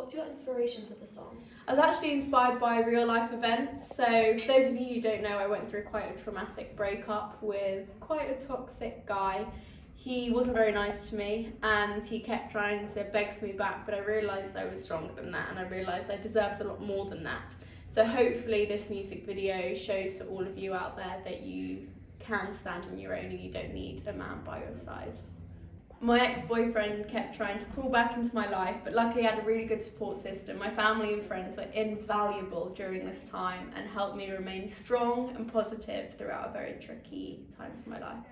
What's your inspiration for the song? I was actually inspired by real life events. So for those of you who don't know, I went through quite a traumatic breakup with quite a toxic guy. He wasn't very nice to me and he kept trying to beg for me back, but I realised I was stronger than that and I realised I deserved a lot more than that. So hopefully this music video shows to all of you out there that you can stand on your own and you don't need a man by your side. My ex-boyfriend kept trying to crawl back into my life, but luckily I had a really good support system. My family and friends were invaluable during this time and helped me remain strong and positive throughout a very tricky time for my life.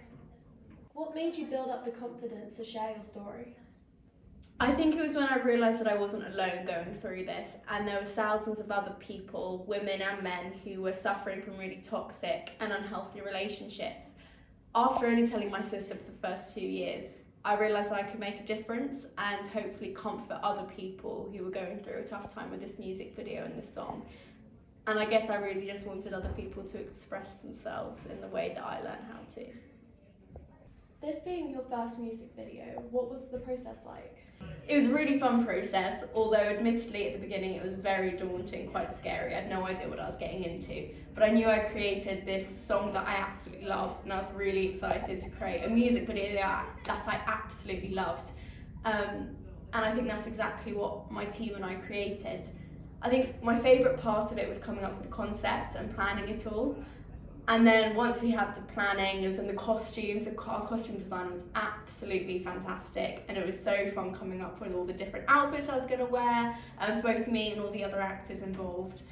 What made you build up the confidence to share your story? I think it was when I realised that I wasn't alone going through this, and there was thousands of other people, women and men, who were suffering from really toxic and unhealthy relationships. After only telling my sister for the first 2 years, I realised that I could make a difference and hopefully comfort other people who were going through a tough time with this music video and this song. And I guess I really just wanted other people to express themselves in the way that I learned how to. This being your first music video, what was the process like? It was a really fun process, although admittedly at the beginning it was very daunting, quite scary. I had no idea what I was getting into, but I knew I created this song that I absolutely loved, and I was really excited to create a music video that I absolutely loved. And I think that's exactly what my team and I created. I think my favourite part of it was coming up with the concept and planning it all. And then once we had the planning and the costumes, our costume design was absolutely fantastic, and it was so fun coming up with all the different outfits I was going to wear, for both me and all the other actors involved.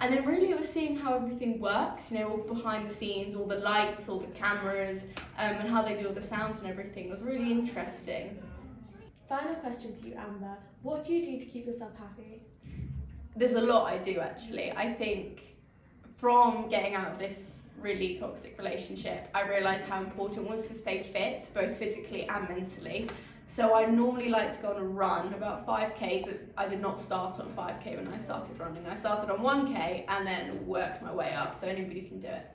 And then really it was seeing how everything works, you know, all behind the scenes, all the lights, all the cameras, and how they do all the sounds and everything. It was really interesting. Final question for you, Amber. What do you do to keep yourself happy? There's a lot I do actually. I think from getting out of this really toxic relationship, I realised how important it was to stay fit, both physically and mentally. So I normally like to go on a run, about 5k. So I did not start on 5k when I started running. I started on 1k and then worked my way up, so anybody can do it.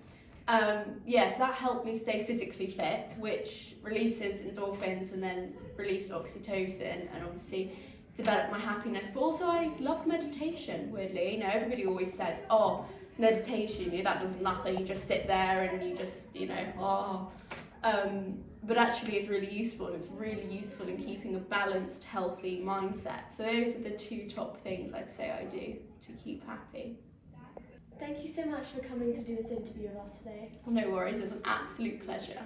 So that helped me stay physically fit, which releases endorphins and then released oxytocin, and obviously developed my happiness. But also I love meditation, weirdly. You know, everybody always says, oh, meditation, that does nothing, you just sit there and you just, but actually it's really useful, and it's really useful in keeping a balanced, healthy mindset. So those are the 2 top things I'd say I do to keep happy. Thank you so much for coming to do this interview with us today. No worries, it was an absolute pleasure.